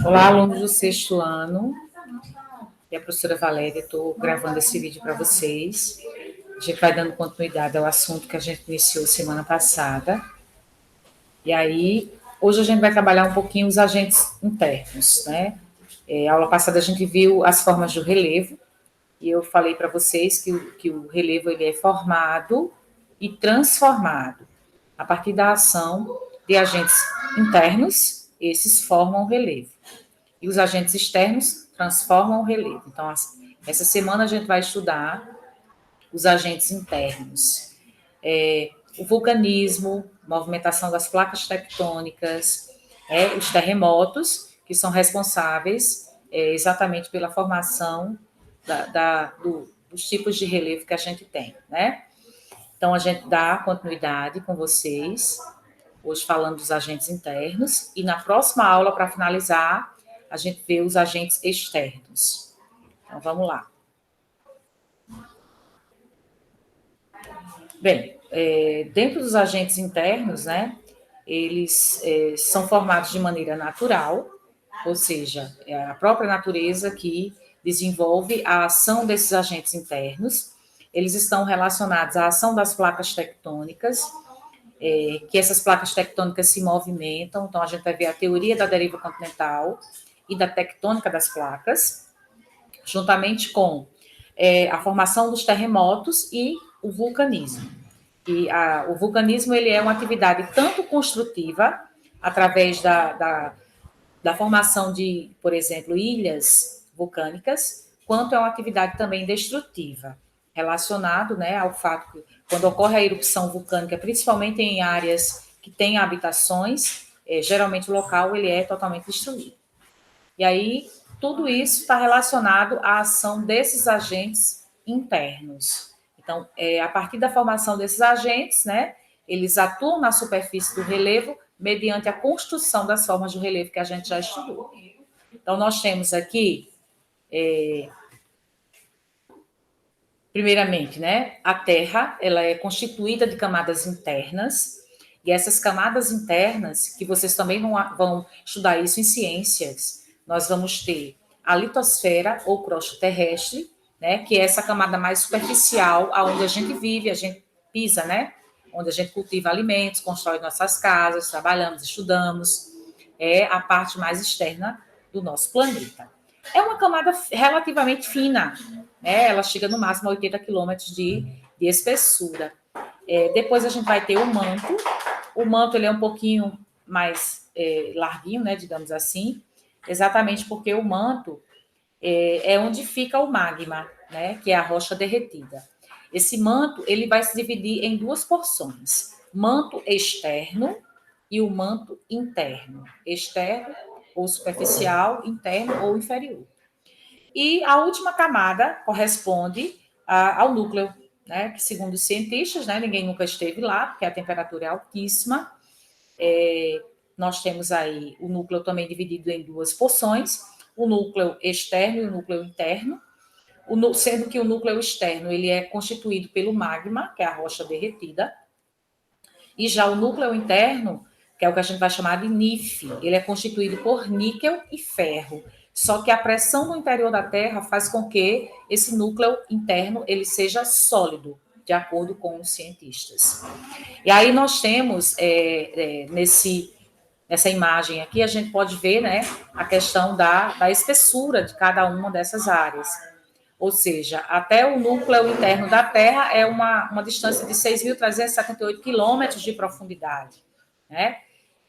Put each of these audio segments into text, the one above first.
Olá, alunos do sexto ano. E a professora Valéria, estou gravando esse vídeo para vocês. A gente vai dando continuidade ao assunto que a gente iniciou semana passada. E aí, hoje a gente vai trabalhar um pouquinho os agentes internos, né? A aula passada a gente viu as formas do relevo, e eu falei para vocês que o relevo ele é formado e transformado a partir da ação de agentes internos, esses formam o relevo. E os agentes externos transformam o relevo. Então, essa semana a gente vai estudar os agentes internos. O vulcanismo, movimentação das placas tectônicas, os terremotos, que são responsáveis exatamente pela formação dos tipos de relevo que a gente tem, né? Então, a gente dá continuidade com vocês, hoje falando dos agentes internos, e na próxima aula, para finalizar, a gente vê os agentes externos. Então, vamos lá. Bem, dentro dos agentes internos, né, eles são formados de maneira natural, ou seja, é a própria natureza que desenvolve a ação desses agentes internos. Eles estão relacionados à ação das placas tectônicas, que essas placas tectônicas se movimentam. Então, a gente vai ver a teoria da deriva continental e da tectônica das placas, juntamente com a formação dos terremotos e o vulcanismo. E o vulcanismo ele é uma atividade tanto construtiva, através da formação de, por exemplo, ilhas vulcânicas, quanto é uma atividade também destrutiva, relacionado, né, ao fato que quando ocorre a erupção vulcânica, principalmente em áreas que têm habitações, geralmente o local ele é totalmente destruído. E aí, tudo isso está relacionado à ação desses agentes internos. Então, a partir da formação desses agentes, né, eles atuam na superfície do relevo mediante a construção das formas do relevo que a gente já estudou. Então, nós temos aqui, primeiramente, né, a Terra, ela é constituída de camadas internas, e essas camadas internas, que vocês também vão estudar isso em ciências, nós vamos ter a litosfera ou crosta terrestre, né, que é essa camada mais superficial, aonde a gente vive, a gente pisa, né, onde a gente cultiva alimentos, constrói nossas casas, trabalhamos, estudamos, é a parte mais externa do nosso planeta. É uma camada relativamente fina, né, ela chega no máximo a 80 quilômetros de espessura. Depois a gente vai ter o manto ele é um pouquinho mais larguinho, né, digamos assim, exatamente porque o manto é onde fica o magma, né, que é a rocha derretida. Esse manto ele vai se dividir em duas porções, manto externo e o manto interno. Externo ou superficial, interno ou inferior. E a última camada corresponde ao núcleo, né, que segundo os cientistas, né, ninguém nunca esteve lá, porque a temperatura é altíssima. Nós temos aí o núcleo também dividido em duas porções, o núcleo externo e o núcleo interno, sendo que o núcleo externo ele é constituído pelo magma, que é a rocha derretida, e já o núcleo interno, que é o que a gente vai chamar de NIF, ele é constituído por níquel e ferro. Só que a pressão no interior da Terra faz com que esse núcleo interno ele seja sólido, de acordo com os cientistas. E aí nós temos, nessa imagem aqui, a gente pode ver, né, a questão da espessura de cada uma dessas áreas. Ou seja, até o núcleo interno da Terra é uma distância de 6.378 quilômetros de profundidade, né?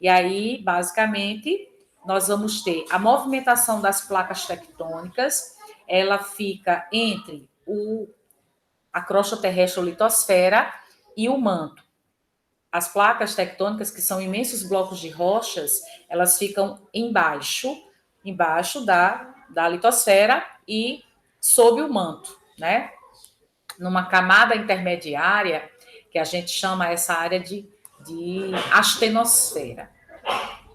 E aí, basicamente, nós vamos ter a movimentação das placas tectônicas, ela fica entre a crosta terrestre ou litosfera e o manto. As placas tectônicas, que são imensos blocos de rochas, elas ficam embaixo da litosfera e sob o manto, né? Numa camada intermediária, que a gente chama essa área de astenosfera,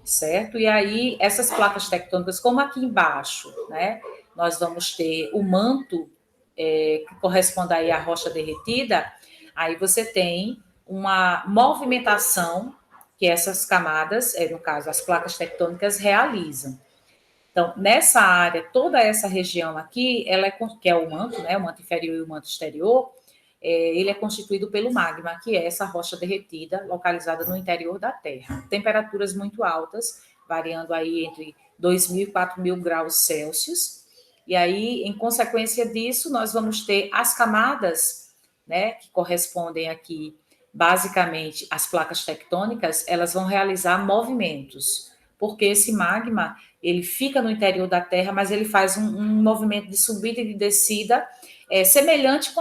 certo? E aí, essas placas tectônicas, como aqui embaixo, né? Nós vamos ter o manto, que corresponde aí à rocha derretida, aí você tem uma movimentação que essas camadas, no caso, as placas tectônicas, realizam. Então, nessa área, toda essa região aqui, que é o manto, né, o manto inferior e o manto exterior, ele é constituído pelo magma, que é essa rocha derretida localizada no interior da Terra. Temperaturas muito altas, variando aí entre 2.000 e 4.000 graus Celsius. E aí, em consequência disso, nós vamos ter as camadas, né, que correspondem aqui, basicamente, às placas tectônicas, elas vão realizar movimentos, porque esse magma, ele fica no interior da Terra, mas ele faz um movimento de subida e de descida, semelhante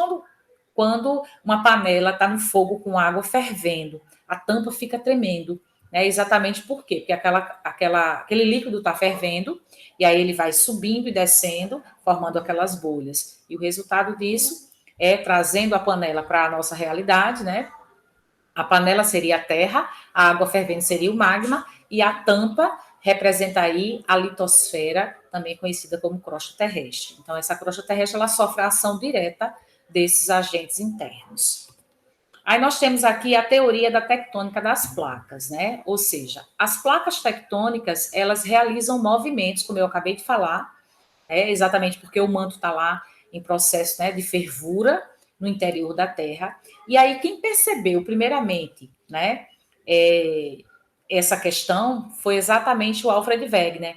quando uma panela está no fogo com água fervendo, a tampa fica tremendo, né? Exatamente por quê? Porque aquele líquido está fervendo, e aí ele vai subindo e descendo, formando aquelas bolhas. E o resultado disso é trazendo a panela para a nossa realidade, né? A panela seria a terra, a água fervendo seria o magma, e a tampa representa aí a litosfera, também conhecida como crosta terrestre. Então, essa crosta terrestre, ela sofre a ação direta desses agentes internos. Aí nós temos aqui a teoria da tectônica das placas, né? Ou seja, as placas tectônicas, elas realizam movimentos, como eu acabei de falar, exatamente porque o manto está lá em processo, né, de fervura no interior da Terra. E aí quem percebeu, primeiramente, né, essa questão foi exatamente o Alfred Wegener.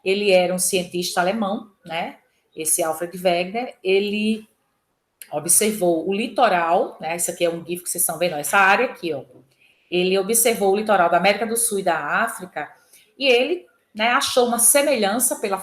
Ele era um cientista alemão, né? Esse Alfred Wegener, ele observou o litoral, né? Isso aqui é um GIF que vocês estão vendo, ó, essa área aqui, ó. Ele observou o litoral da América do Sul e da África e ele, né, achou uma semelhança pelo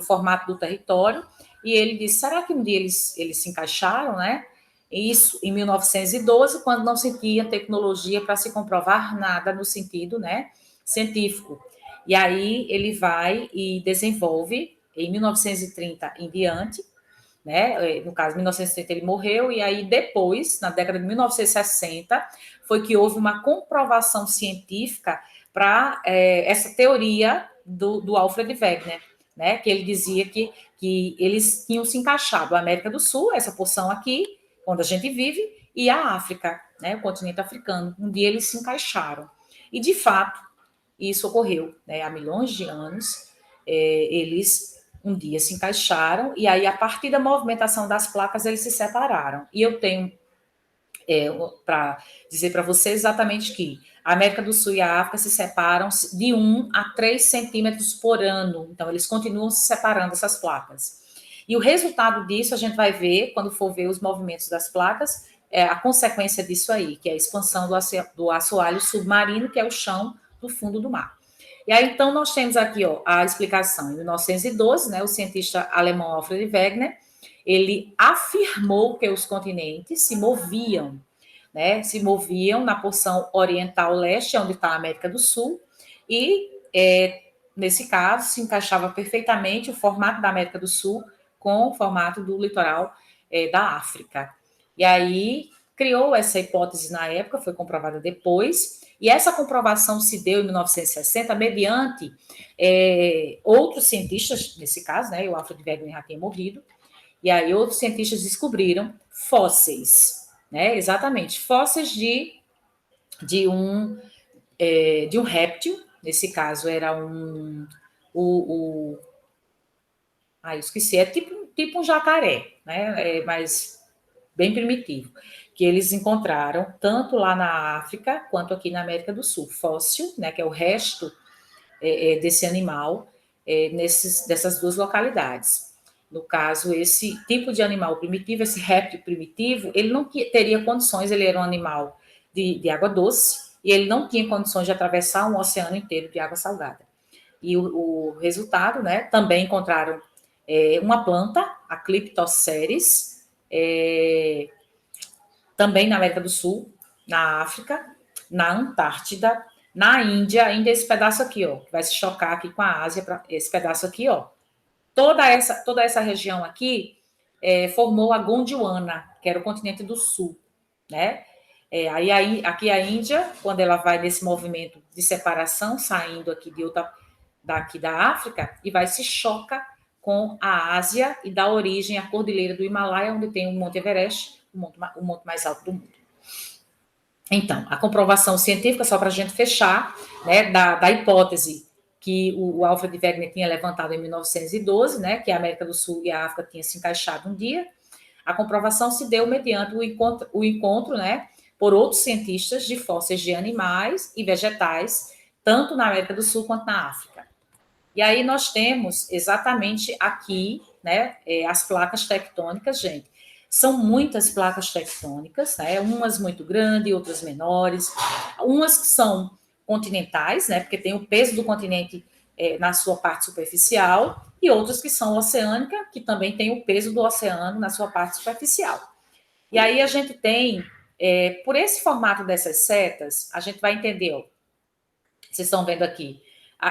formato do território e ele disse, será que um dia eles se encaixaram, né? Isso em 1912, quando não se tinha tecnologia para se comprovar nada no sentido, né, científico. E aí ele vai e desenvolve, em 1930 em diante, né? No caso, em 1930 ele morreu, e aí depois, na década de 1960, foi que houve uma comprovação científica para essa teoria do Alfred Wegener, né? Que ele dizia que eles tinham se encaixado, a América do Sul, essa porção aqui, onde a gente vive, e a África, né? O continente africano. Um dia eles se encaixaram. E, de fato, isso ocorreu, né? Há milhões de anos, eles um dia se encaixaram, e aí, a partir da movimentação das placas, eles se separaram. E eu tenho para dizer para vocês exatamente que a América do Sul e a África se separam de 1 a 3 centímetros por ano. Então, eles continuam se separando, essas placas. E o resultado disso, a gente vai ver, quando for ver os movimentos das placas, a consequência disso aí, que é a expansão do assoalho submarino, que é o chão do fundo do mar. E aí, então, nós temos aqui a explicação. Em 1912, né, o cientista alemão Alfred Wegener, ele afirmou que os continentes se moviam, né, se moviam na porção oriental leste, onde está a América do Sul, e, nesse caso, se encaixava perfeitamente o formato da América do Sul com o formato do litoral da África. E aí, criou essa hipótese na época, foi comprovada depois, e essa comprovação se deu em 1960 mediante outros cientistas, nesse caso, né, o Alfred Wegener já tinha morrido, e aí outros cientistas descobriram fósseis, né, exatamente, fósseis de um réptil, nesse caso era eu esqueci, é tipo um jacaré, né, mas bem primitivo, que eles encontraram tanto lá na África quanto aqui na América do Sul, fóssil, né, que é o resto desse animal dessas duas localidades. No caso, esse tipo de animal primitivo, esse réptil primitivo, ele não teria condições, ele era um animal de água doce, e ele não tinha condições de atravessar um oceano inteiro de água salgada. E o resultado, né, também encontraram uma planta, a Cliptoceres, também na América do Sul, na África, na Antártida, na Índia, ainda esse pedaço aqui, ó, que vai se chocar aqui com a Ásia, esse pedaço aqui, ó. Toda essa região aqui formou a Gondwana, que era o continente do Sul, né? Aqui a Índia, quando ela vai nesse movimento de separação, saindo aqui daqui da África, e vai se choca com a Ásia e dá origem à Cordilheira do Himalaia, onde tem o Monte Everest, o monte mais alto do mundo. Então, a comprovação científica, só para a gente fechar, né, da hipótese que o Alfred Wegener tinha levantado em 1912, né, que a América do Sul e a África tinham se encaixado um dia, a comprovação se deu mediante o encontro, né, por outros cientistas de fósseis de animais e vegetais, tanto na América do Sul quanto na África. E aí nós temos exatamente aqui, né, as placas tectônicas, gente. São muitas placas tectônicas, né, umas muito grandes, outras menores, umas que são continentais, né, porque tem o peso do continente na sua parte superficial, e outras que são oceânicas, que também tem o peso do oceano na sua parte superficial. E aí a gente tem, por esse formato dessas setas, a gente vai entender, ó, vocês estão vendo aqui,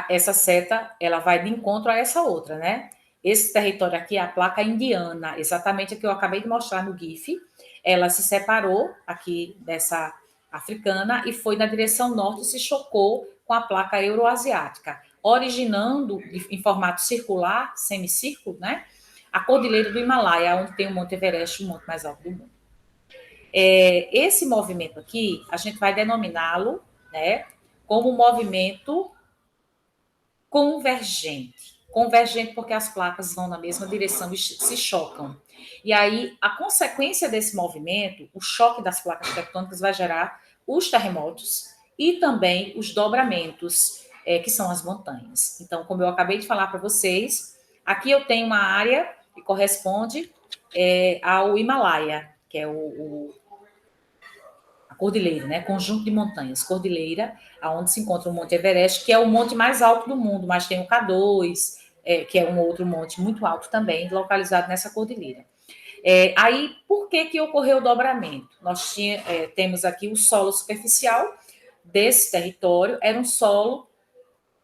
essa seta, ela vai de encontro a essa outra, né? Esse território aqui é a placa indiana, exatamente a que eu acabei de mostrar no GIF. Ela se separou aqui dessa africana e foi na direção norte e se chocou com a placa euroasiática, originando em formato circular, semicírculo, né? A cordilheira do Himalaia, onde tem o Monte Everest, o monte mais alto do mundo. Esse movimento aqui, a gente vai denominá-lo, né, como movimento convergente. Convergente porque as placas vão na mesma direção e se chocam. E aí, a consequência desse movimento, o choque das placas tectônicas vai gerar os terremotos e também os dobramentos, que são as montanhas. Então, como eu acabei de falar para vocês, aqui eu tenho uma área que corresponde ao Himalaia, que é a cordilheira, né? Conjunto de montanhas, cordilheira, aonde se encontra o Monte Everest, que é o monte mais alto do mundo, mas tem o K2, que é um outro monte muito alto também, localizado nessa cordilheira. Aí, por que ocorreu o dobramento? Nós temos aqui o solo superficial desse território, era um solo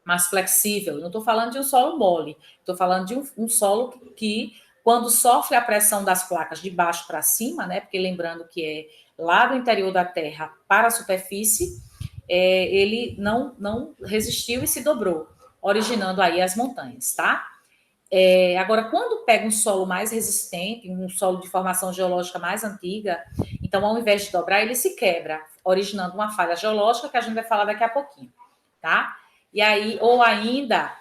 mais flexível. Não estou falando de um solo mole, estou falando de um solo que, quando sofre a pressão das placas de baixo para cima, né? Porque lembrando que é lá do interior da Terra para a superfície, ele não resistiu e se dobrou, originando aí as montanhas, tá? Agora, quando pega um solo mais resistente, um solo de formação geológica mais antiga, então, ao invés de dobrar, ele se quebra, originando uma falha geológica que a gente vai falar daqui a pouquinho, tá? E aí, ou ainda,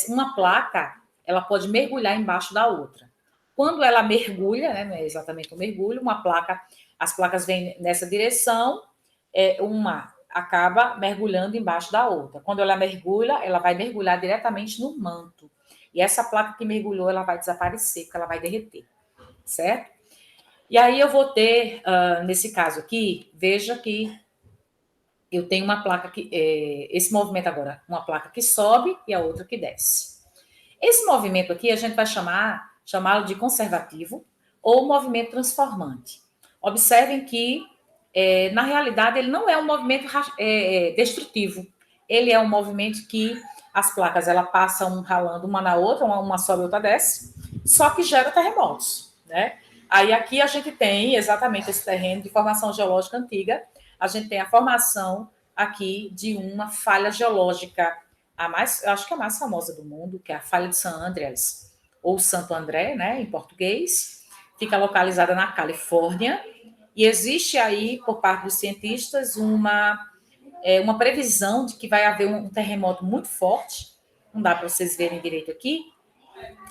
uma placa, ela pode mergulhar embaixo da outra. Quando ela mergulha, né, não é exatamente um mergulho, uma placa, as placas vêm nessa direção, uma acaba mergulhando embaixo da outra. Quando ela mergulha, ela vai mergulhar diretamente no manto. E essa placa que mergulhou, ela vai desaparecer, porque ela vai derreter, certo? E aí eu vou ter, nesse caso aqui, veja que eu tenho uma placa que, esse movimento agora, uma placa que sobe e a outra que desce. Esse movimento aqui a gente vai chamá-lo de conservativo ou movimento transformante. Observem que, na realidade, ele não é um movimento destrutivo. Ele é um movimento que as placas ela passam ralando uma na outra, uma sobe e outra desce, só que gera terremotos, né? Aí aqui a gente tem exatamente esse terreno de formação geológica antiga, a gente tem a formação aqui de uma falha geológica, eu acho que a mais famosa do mundo, que é a falha de San Andreas, ou Santo André, né, em português, fica localizada na Califórnia, e existe aí, por parte dos cientistas, uma previsão de que vai haver um terremoto muito forte, não dá para vocês verem direito aqui,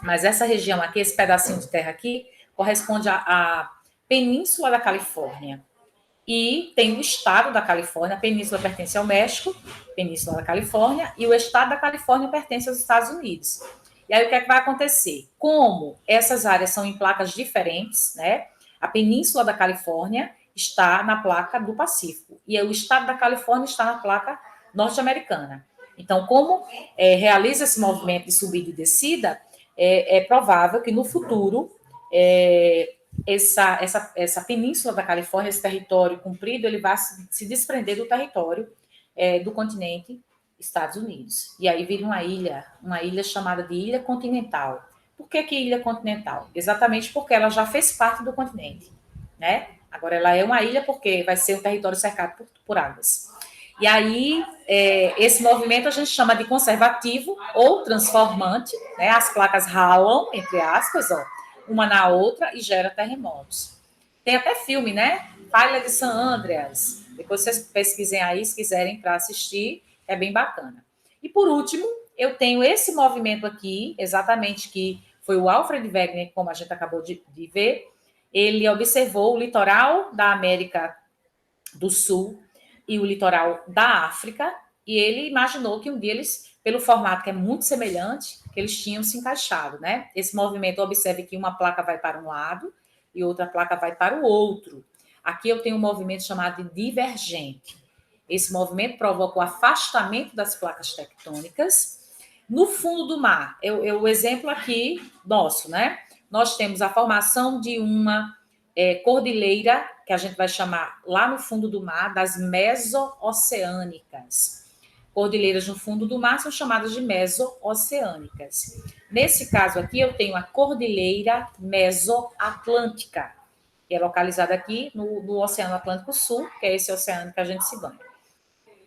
mas essa região aqui, esse pedacinho de terra aqui, corresponde à Península da Califórnia. E tem o estado da Califórnia, a península pertence ao México, península da Califórnia, e o estado da Califórnia pertence aos Estados Unidos. E aí o que é que vai acontecer? Como essas áreas são em placas diferentes, né? A península da Califórnia está na placa do Pacífico, e o estado da Califórnia está na placa norte-americana. Então, como realiza esse movimento de subida e descida, é provável que no futuro essa península da Califórnia, esse território comprido, ele vai se desprender do território do continente Estados Unidos. E aí vira uma ilha chamada de ilha continental. Por que ilha continental? Exatamente porque ela já fez parte do continente, né? Agora ela é uma ilha porque vai ser um território cercado por águas. E aí, esse movimento a gente chama de conservativo ou transformante, né? As placas ralam, entre aspas, ó, uma na outra e gera terremotos. Tem até filme, né? Falha de San Andreas. Depois vocês pesquisem aí, se quiserem, para assistir, é bem bacana. E por último, eu tenho esse movimento aqui, exatamente que foi o Alfred Wegener, como a gente acabou de ver. Ele observou o litoral da América do Sul e o litoral da África, e ele imaginou que um dia eles, pelo formato que é muito semelhante, que eles tinham se encaixado, né? Esse movimento, observe que uma placa vai para um lado e outra placa vai para o outro. Aqui eu tenho um movimento chamado de divergente. Esse movimento provoca o afastamento das placas tectônicas. No fundo do mar, o exemplo aqui nosso, né? Nós temos a formação de uma cordilheira, que a gente vai chamar lá no fundo do mar, das meso-oceânicas. Cordilheiras no fundo do mar são chamadas de meso-oceânicas. Nesse caso aqui, eu tenho a cordilheira mesoatlântica, que é localizada aqui no Oceano Atlântico Sul, que é esse oceano que a gente se banha,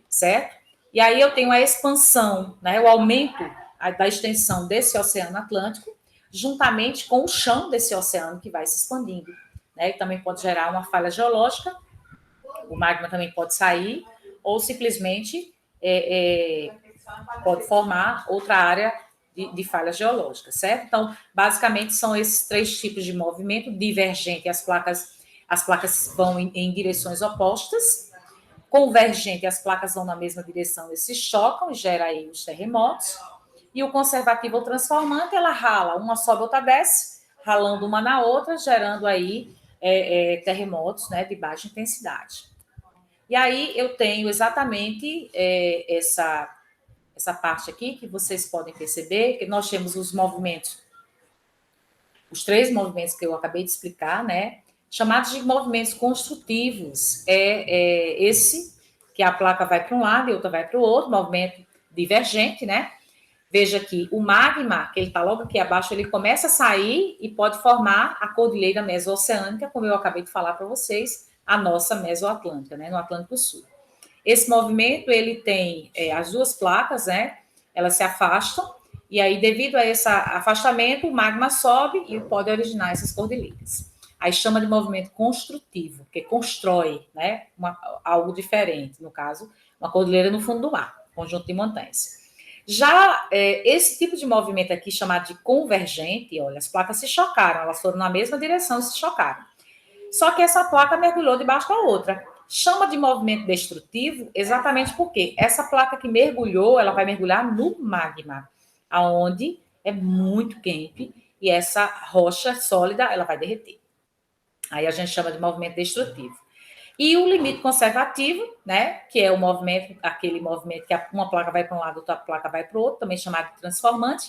certo? E aí eu tenho a expansão, né, o aumento da extensão desse Oceano Atlântico, juntamente com o chão desse oceano que vai se expandindo, né? E também pode gerar uma falha geológica, o magma também pode sair, ou simplesmente pode formar outra área de falhas geológicas, certo? Então, basicamente, são esses três tipos de movimento: divergente, as placas vão em direções opostas; convergente, as placas vão na mesma direção e se chocam, e gera aí os terremotos; e o conservativo ou transformante, ela rala, uma sobe, outra desce, ralando uma na outra, gerando aí terremotos, né, de baixa intensidade. E aí eu tenho exatamente essa parte aqui, que vocês podem perceber, que nós temos os movimentos, os três movimentos que eu acabei de explicar, né, chamados de movimentos construtivos. Esse, que a placa vai para um lado e a outra vai para o outro, movimento divergente, né? Veja que o magma, que ele está logo aqui abaixo, ele começa a sair e pode formar a cordilheira meso-oceânica, como eu acabei de falar para vocês, a nossa mesoatlântica, né, no Atlântico Sul. Esse movimento, ele tem as duas placas, né, elas se afastam, e aí, devido a esse afastamento, o magma sobe e pode originar essas cordilheiras. Aí chama de movimento construtivo, porque constrói, né, algo diferente, no caso, uma cordilheira no fundo do mar, conjunto de montanhas. Já esse tipo de movimento aqui, chamado de convergente, olha, as placas se chocaram, elas foram na mesma direção e se chocaram. Só que essa placa mergulhou debaixo da outra. Chama de movimento destrutivo exatamente porque essa placa que mergulhou, ela vai mergulhar no magma, aonde é muito quente, e essa rocha sólida, ela vai derreter. Aí a gente chama de movimento destrutivo. E o limite conservativo, né, que é o movimento, aquele movimento que uma placa vai para um lado, outra placa vai para o outro, também chamado de transformante,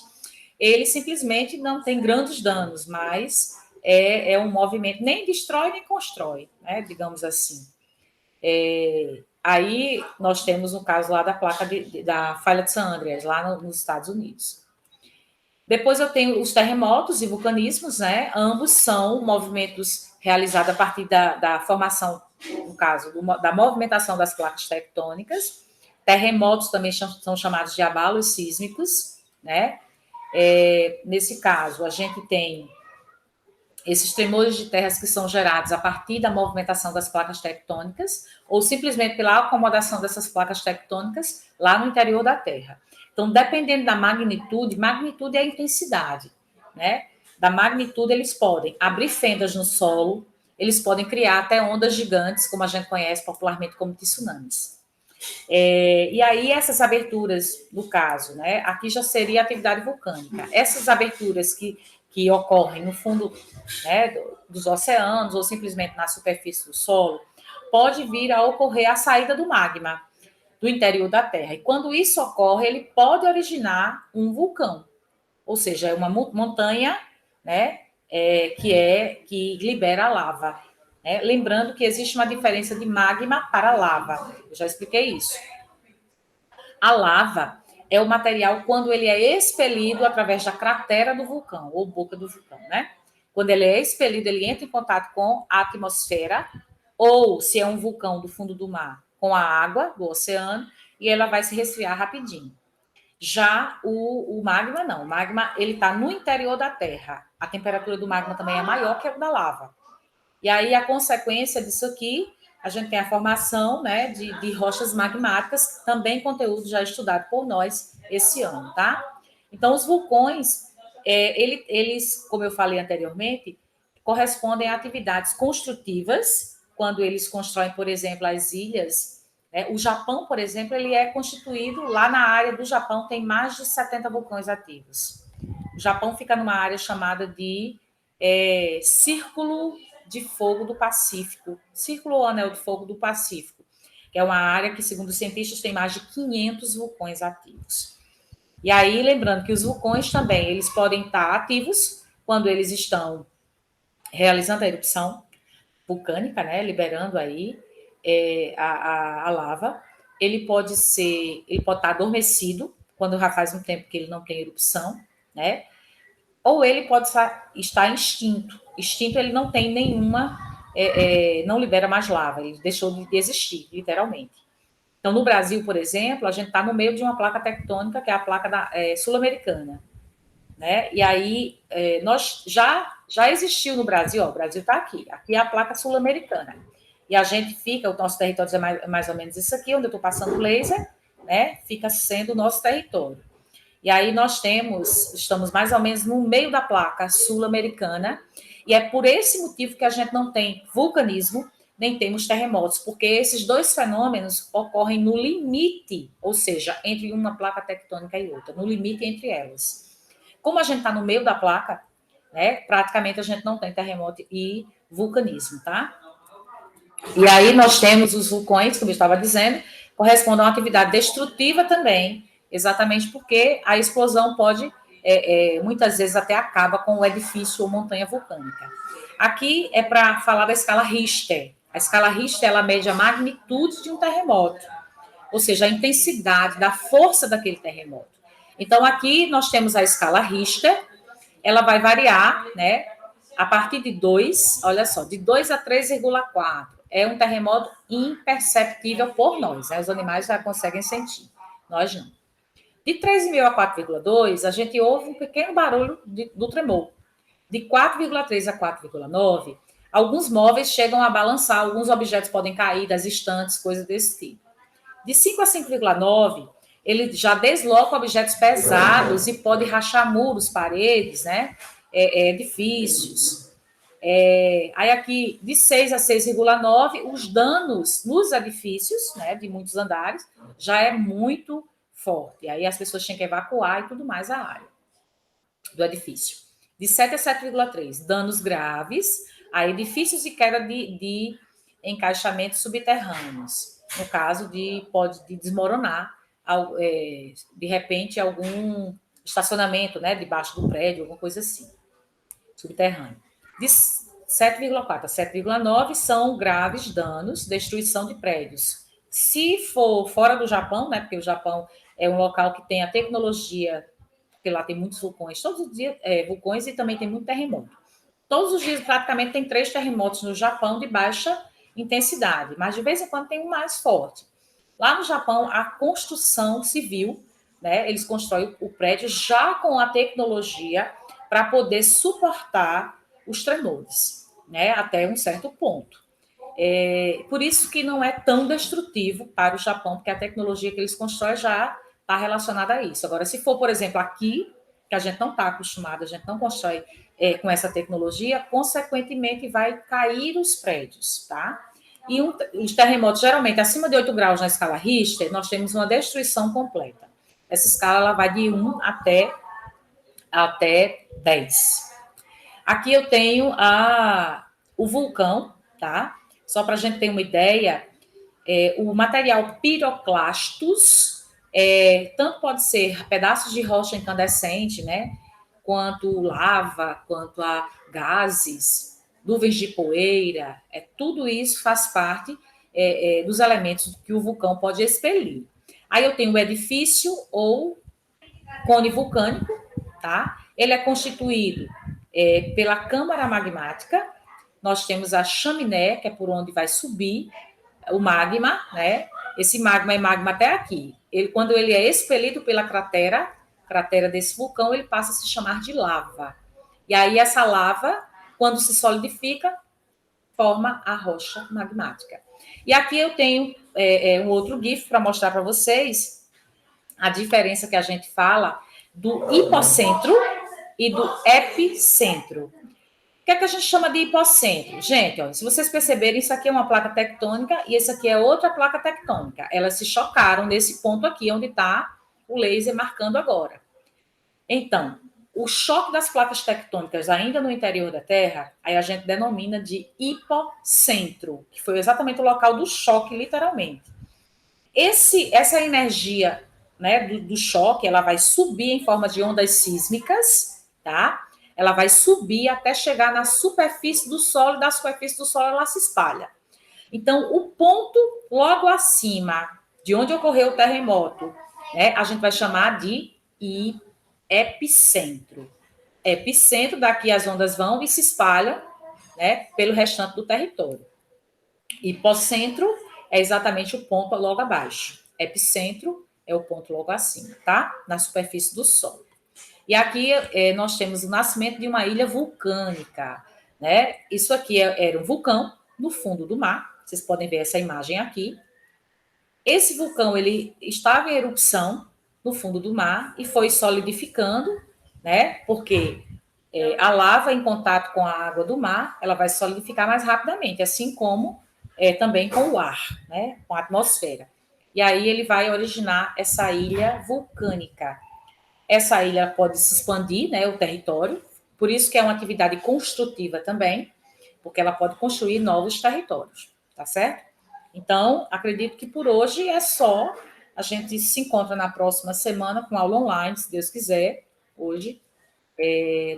ele simplesmente não tem grandes danos, mas é um movimento, nem destrói nem constrói, né, digamos assim. Aí nós temos o caso lá da placa da falha de San Andreas, lá nos Estados Unidos. Depois eu tenho os terremotos e vulcanismos, né? Ambos são movimentos realizados a partir da formação, no caso, da movimentação das placas tectônicas. Terremotos também são chamados de abalos sísmicos, né? Nesse caso, a gente tem esses tremores de terras que são gerados a partir da movimentação das placas tectônicas, ou simplesmente pela acomodação dessas placas tectônicas lá no interior da Terra. Então, dependendo da magnitude é a intensidade, né? Da magnitude, eles podem abrir fendas no solo, eles podem criar até ondas gigantes, como a gente conhece popularmente como tsunamis. E aí, essas aberturas, no caso, né? Aqui já seria atividade vulcânica. Essas aberturas que ocorrem no fundo, né, dos oceanos ou simplesmente na superfície do solo, pode vir a ocorrer a saída do magma do interior da Terra. E quando isso ocorre, ele pode originar um vulcão, ou seja, é uma montanha, né, que libera lava. Né? Lembrando que existe uma diferença de magma para lava. Eu já expliquei isso. A lava é o material quando ele é expelido através da cratera do vulcão, ou boca do vulcão, né? Quando ele é expelido, ele entra em contato com a atmosfera, ou se é um vulcão do fundo do mar, com a água do oceano, e ela vai se resfriar rapidinho. Já o magma, não. O magma, ele está no interior da Terra. A temperatura do magma também é maior que a da lava. E aí, a consequência disso aqui, a gente tem a formação, né, de rochas magmáticas, também conteúdo já estudado por nós esse ano, tá? Então, os vulcões, eles, como eu falei anteriormente, correspondem a atividades construtivas, quando eles constroem, por exemplo, as ilhas. Né? O Japão, por exemplo, ele é constituído, lá na área do Japão, tem mais de 70 vulcões ativos. O Japão fica numa área chamada de Círculo de Fogo do Pacífico, Círculo ou Anel de Fogo do Pacífico, que é uma área que, segundo os cientistas, tem mais de 500 vulcões ativos. E aí, lembrando que os vulcões também, eles podem estar ativos quando eles estão realizando a erupção vulcânica, né, liberando aí a lava. Ele pode estar adormecido, quando já faz um tempo que ele não tem erupção, né, ou ele pode estar extinto. Extinto, ele não tem nenhuma, não libera mais lava, ele deixou de existir, literalmente. Então, no Brasil, por exemplo, a gente está no meio de uma placa tectônica, que é a placa sul-americana. Né? E aí, nós já existiu no Brasil, ó, o Brasil está aqui é a placa sul-americana. E a gente fica, o nosso território é mais ou menos isso aqui, onde eu estou passando o laser, né? Fica sendo o nosso território. E aí estamos mais ou menos no meio da placa sul-americana, e é por esse motivo que a gente não tem vulcanismo, nem temos terremotos, porque esses dois fenômenos ocorrem no limite, ou seja, entre uma placa tectônica e outra, no limite entre elas. Como a gente está no meio da placa, né, praticamente a gente não tem terremoto e vulcanismo, tá? E aí nós temos os vulcões, como eu estava dizendo, correspondem a uma atividade destrutiva também, exatamente porque a explosão pode, muitas vezes, até acaba com o edifício ou montanha vulcânica. Aqui é para falar da escala Richter. A escala Richter, ela mede a magnitude de um terremoto, ou seja, a intensidade da força daquele terremoto. Então, aqui nós temos a escala Richter, ela vai variar, né, a partir de 2, olha só, de 2 a 3,4. É um terremoto imperceptível por nós, né? Os animais já conseguem sentir, nós não. De 3,5 a 4,2, a gente ouve um pequeno barulho do tremor. De 4,3 a 4,9, alguns móveis chegam a balançar, alguns objetos podem cair das estantes, coisas desse tipo. De 5 a 5,9, ele já desloca objetos pesados e pode rachar muros, paredes, né? Edifícios. Aí aqui, de 6 a 6,9, os danos nos edifícios, né, de muitos andares, já é muito forte. Aí as pessoas têm que evacuar e tudo mais a área do edifício. De 7 a 7,3, danos graves a edifícios e queda de encaixamentos subterrâneos. No caso pode desmoronar, de repente, algum estacionamento, né, debaixo do prédio, alguma coisa assim, subterrâneo. De 7,4 a 7,9 são graves danos, destruição de prédios. Se for fora do Japão, né, porque o Japão é um local que tem a tecnologia, porque lá tem muitos vulcões, todos os dias vulcões e também tem muito terremoto. Todos os dias praticamente tem 3 terremotos no Japão de baixa intensidade, mas de vez em quando tem um mais forte. Lá no Japão, a construção civil, né, eles constroem o prédio já com a tecnologia para poder suportar os tremores, né, até um certo ponto. Por isso que não é tão destrutivo para o Japão, porque a tecnologia que eles constroem já está relacionada a isso. Agora, se for, por exemplo, aqui, que a gente não está acostumado, a gente não constrói com essa tecnologia, consequentemente vai cair os prédios, tá? E os terremotos, geralmente, acima de 8 graus na escala Richter, nós temos uma destruição completa. Essa escala ela vai de 1 até 10. Aqui eu tenho o vulcão, tá? Só para a gente ter uma ideia, o material piroclastos, tanto pode ser pedaços de rocha incandescente, né? Quanto lava, quanto a gases, nuvens de poeira, tudo isso faz parte dos elementos que o vulcão pode expelir. Aí eu tenho o edifício ou cone vulcânico, tá? Ele é constituído pela câmara magmática, nós temos a chaminé, que é por onde vai subir o magma, né? Esse magma é magma até aqui. Quando ele é expelido pela cratera desse vulcão, ele passa a se chamar de lava. E aí essa lava, quando se solidifica, forma a rocha magmática. E aqui eu tenho um outro GIF para mostrar para vocês a diferença que a gente fala do hipocentro e do epicentro. O que é que a gente chama de hipocentro? Gente, ó, se vocês perceberem, isso aqui é uma placa tectônica e esse aqui é outra placa tectônica. Elas se chocaram nesse ponto aqui, onde está o laser marcando agora. Então, o choque das placas tectônicas ainda no interior da Terra, aí a gente denomina de hipocentro, que foi exatamente o local do choque, literalmente. Essa energia, né, do choque, ela vai subir em forma de ondas sísmicas, tá? Ela vai subir até chegar na superfície do solo, e da superfície do solo ela se espalha. Então, o ponto logo acima de onde ocorreu o terremoto, né, a gente vai chamar de epicentro. Epicentro, daqui as ondas vão e se espalham, né, pelo restante do território. Hipocentro é exatamente o ponto logo abaixo. Epicentro é o ponto logo acima, tá? Na superfície do Sol. E aqui nós temos o nascimento de uma ilha vulcânica, né? Isso aqui era um vulcão no fundo do mar. Vocês podem ver essa imagem aqui. Esse vulcão ele estava em erupção no fundo do mar e foi solidificando, né? Porque a lava em contato com a água do mar, ela vai solidificar mais rapidamente, assim como também com o ar, né? Com a atmosfera. E aí ele vai originar essa ilha vulcânica. Essa ilha pode se expandir, né? O território, por isso que é uma atividade construtiva também, porque ela pode construir novos territórios, tá certo? Então, acredito que por hoje é só. A gente se encontra na próxima semana com aula online, se Deus quiser. Hoje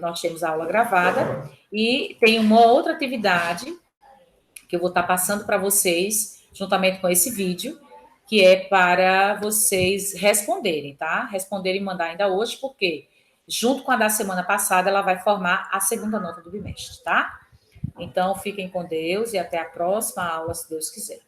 nós temos a aula gravada e tem uma outra atividade que eu vou estar passando para vocês, juntamente com esse vídeo, que é para vocês responderem, tá? Responderem e mandar ainda hoje, porque junto com a da semana passada, ela vai formar a segunda nota do bimestre, tá? Então, fiquem com Deus e até a próxima aula, se Deus quiser.